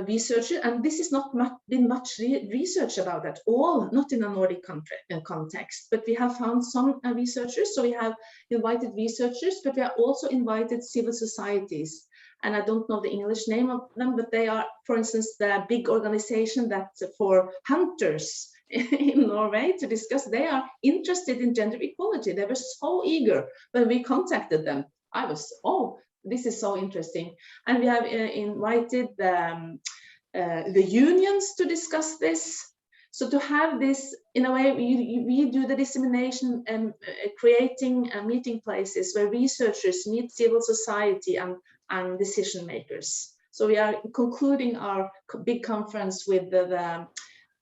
researchers, and this is not been much research about at all, not in a Nordic context, but we have found some researchers. So we have invited researchers, but we have also invited civil societies. And I don't know the English name of them, but they are, for instance, the big organization that's for hunters in Norway to discuss. They are interested in gender equality. They were so eager when we contacted them. I was, oh, this is so interesting. And we have invited the unions to discuss this. So to have this, in a way, we do the dissemination and creating meeting places where researchers meet civil society and decision makers. So we are concluding our big conference with the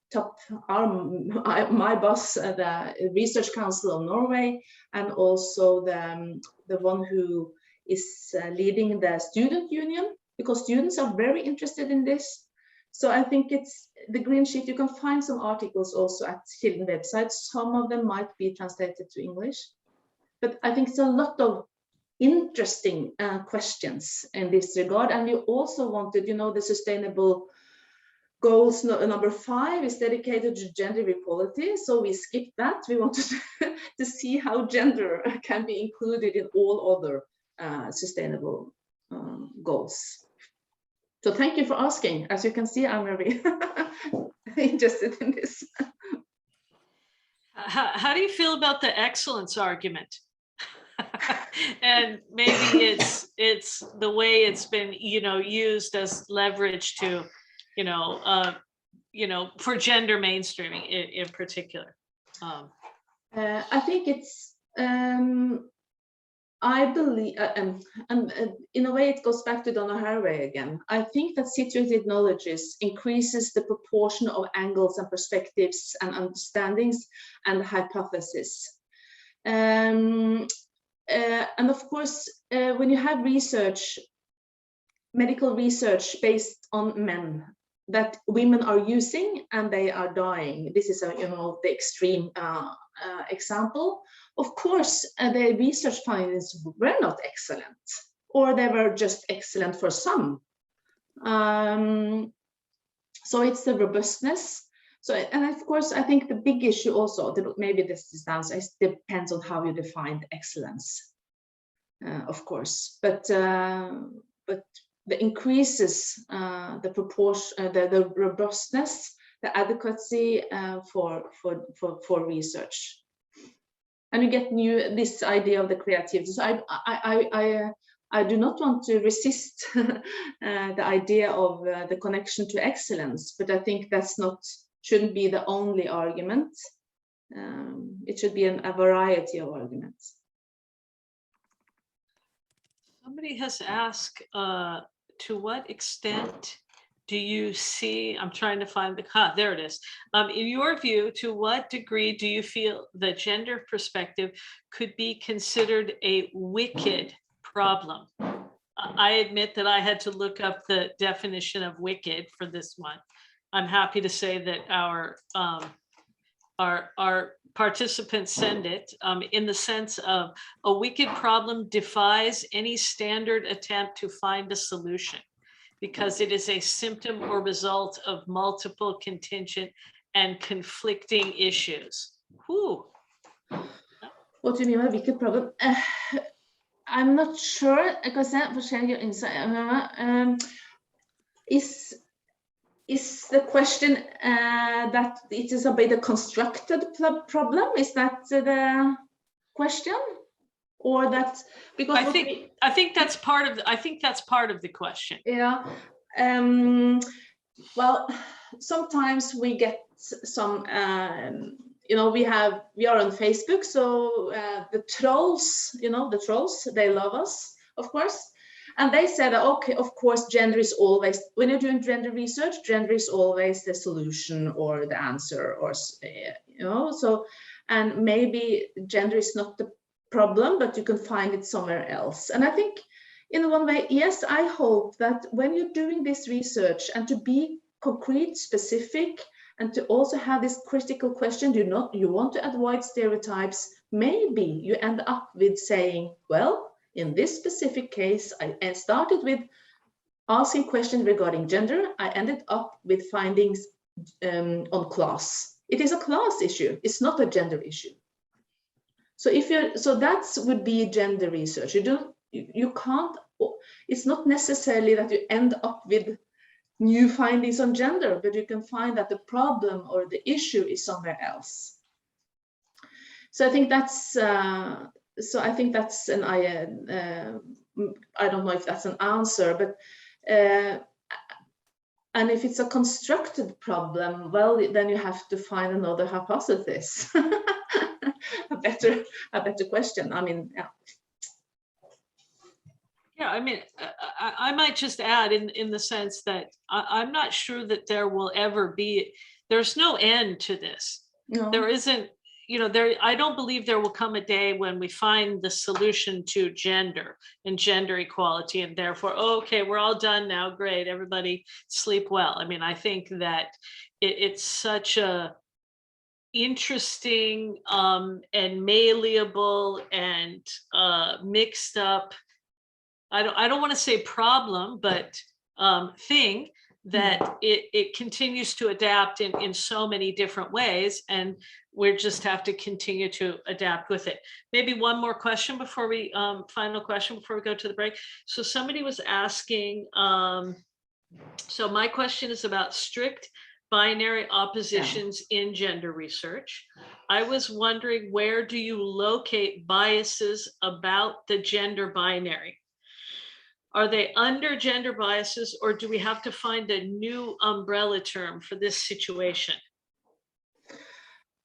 top, my boss, the Research Council of Norway, and also the one who is leading the student union, because students are very interested in this. So I think it's the green shift. You can find some articles also at Kilden website. Some of them might be translated to English, but I think it's a lot of interesting questions in this regard. And we also wanted, the sustainable goals number 5 is dedicated to gender equality. So we skipped that. We wanted to see how gender can be included in all other sustainable goals. So thank you for asking. As you can see, I'm very interested in this. How do you feel about the excellence argument? And maybe it's the way it's been, used as leverage to, for gender mainstreaming in particular. I think it's. I believe, in a way, it goes back to Donna Haraway again. I think that situated knowledges increases the proportion of angles and perspectives and understandings and hypotheses. And of course, when you have research, medical research based on men that women are using and they are dying, this is the extreme example. Of course, the research findings were not excellent, or they were just excellent for some. So it's the robustness. So, and of course, I think the big issue also, maybe this depends on how you define excellence, of course, but the increases the proportion, the robustness, the adequacy for research, and you get this idea of the creativity. So I do not want to resist the idea of the connection to excellence, but I think shouldn't be the only argument. It should be a variety of arguments. Somebody has asked, to what extent do you see, I'm trying to find there it is. In your view, to what degree do you feel the gender perspective could be considered a wicked problem? I admit that I had to look up the definition of wicked for this one. I'm happy to say that our participants send it in the sense of a wicked problem defies any standard attempt to find a solution because it is a symptom or result of multiple contingent and conflicting issues. Whew. What do you mean by wicked problem? I'm not sure, because is the question that it is a bit a constructed problem? Is that the question, or that because I think that's part of the question. Yeah. Well, sometimes we get some. We are on Facebook, so the trolls, the trolls, they love us, of course. And they said, okay, of course, gender is always, when you're doing gender research, gender is always the solution or the answer, or, so, and maybe gender is not the problem, but you can find it somewhere else. And I think in one way, yes, I hope that when you're doing this research and to be concrete, specific, and to also have this critical question, you want to avoid stereotypes, maybe you end up with saying, well, in this specific case, I started with asking questions regarding gender. I ended up with findings on class. It is a class issue. It's not a gender issue. So that would be gender research. You can't. It's not necessarily that you end up with new findings on gender, but you can find that the problem or the issue is somewhere else. So I think that's. I don't know if that's an answer, but and if it's a constructed problem, well, then you have to find another hypothesis. a better question. I mean, yeah. Yeah, I mean, I might just add in the sense that I'm not sure that there will ever be. There's no end to this. No. There isn't. I don't believe there will come a day when we find the solution to gender and gender equality, and therefore, okay, we're all done now. Great, everybody sleep well. I mean, I think that it's such a interesting and malleable and mixed up. I don't want to say problem, but thing that it continues to adapt in so many different ways, and we just have to continue to adapt with it. Maybe one more question before we final question before we go to the break. So somebody was asking, so my question is about strict binary oppositions in gender research. I was wondering, where do you locate biases about the gender binary? Are they under gender biases, or do we have to find a new umbrella term for this situation?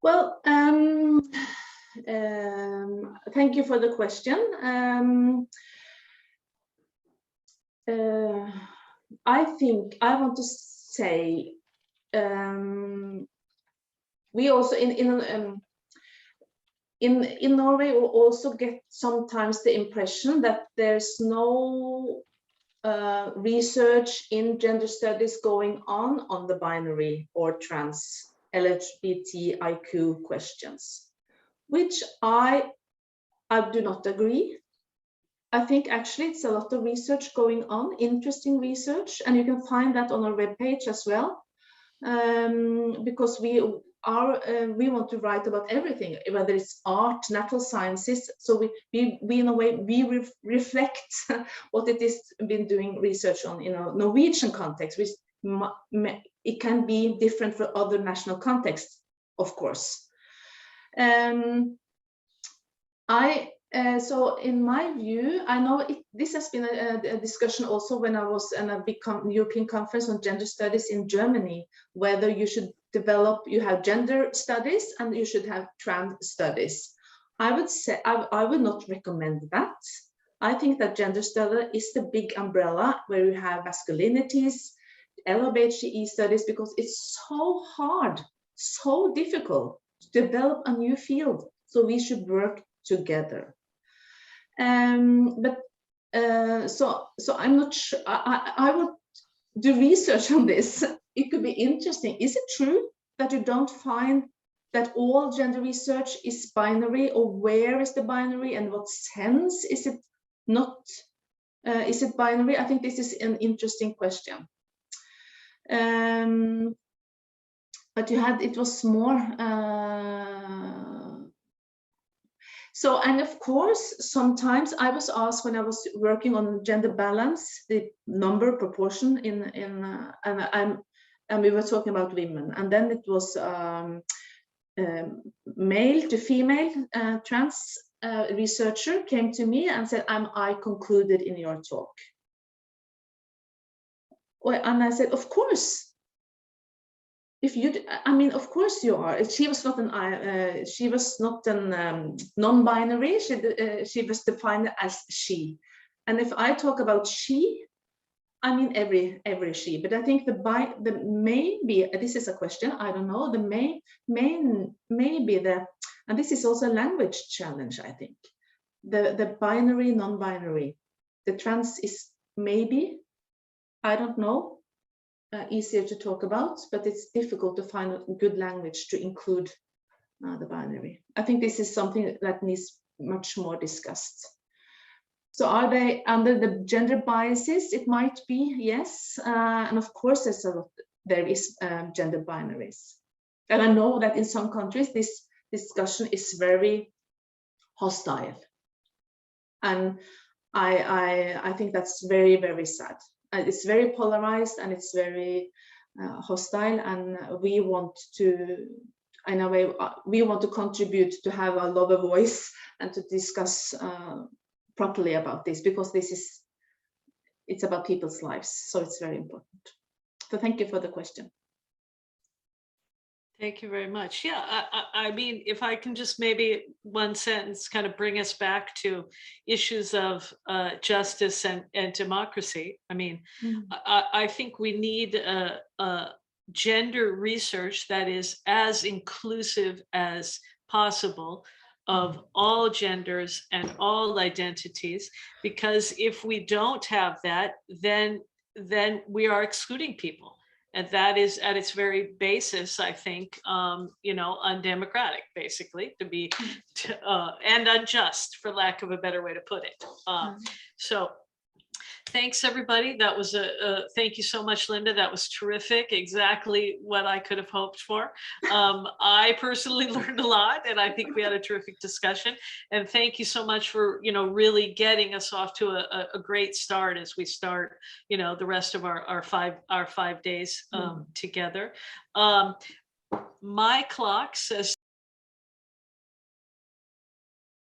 Well, thank you for the question. I think I want to say we also in Norway we also get sometimes the impression that there's no research in gender studies going on the binary or trans LGBTIQ questions, which I do not agree. I think actually it's a lot of research going on, interesting research, and you can find that on our webpage as well. because we want to write about everything, whether it's art, natural sciences. So we in a way reflect what it is been doing research on in a Norwegian context, which it can be different for other national contexts, of course. So in my view, I know this has been a discussion also when I was in a big European conference on gender studies in Germany, whether you should you have gender studies and you should have trans studies. I would say, I would not recommend that. I think that gender study is the big umbrella where you have masculinities, LHBTE studies, because it's so hard, so difficult to develop a new field. So we should work together. So I'm not sure. I will do research on this. It could be interesting. Is it true that you don't find that all gender research is binary, or where is the binary and what sense is it not? Is it binary? I think this is an interesting question. But it was more. So, and of course, sometimes I was asked when I was working on gender balance, the number proportion and we were talking about women, and then it was male to female trans researcher came to me and said, I concluded in your talk. Well, and I said, of course. If you, I mean, of course you are. She was not an non-binary. She was defined as she. And if I talk about she, I mean every she. But I think the maybe this is a question. I don't know. The maybe and this is also a language challenge. I think the binary, non-binary, the trans is maybe. I don't know. Easier to talk about, but it's difficult to find a good language to include the binary. I think this is something that needs much more discussed. So are they under the gender biases? It might be, yes. And of course, there is gender binaries. And I know that in some countries, this discussion is very hostile. And I think that's very, very sad. It's very polarized and it's very hostile, and we want to, in a way, we want to contribute to have a louder voice and to discuss properly about this, because it's about people's lives, so it's very important. So thank you for the question. Thank you very much. Yeah, I mean, if I can just maybe one sentence kind of bring us back to issues of justice and democracy. I mean, I think we need gender research that is as inclusive as possible of all genders and all identities, because if we don't have that, then we are excluding people. And that is at its very basis, I think, undemocratic, basically, to be, and unjust, for lack of a better way to put it. So thanks, everybody. That was thank you so much, Linda. That was terrific. Exactly what I could have hoped for. I personally learned a lot, and I think we had a terrific discussion. And thank you so much for, really getting us off to a great start as we start, the rest of our 5 days together. My clock says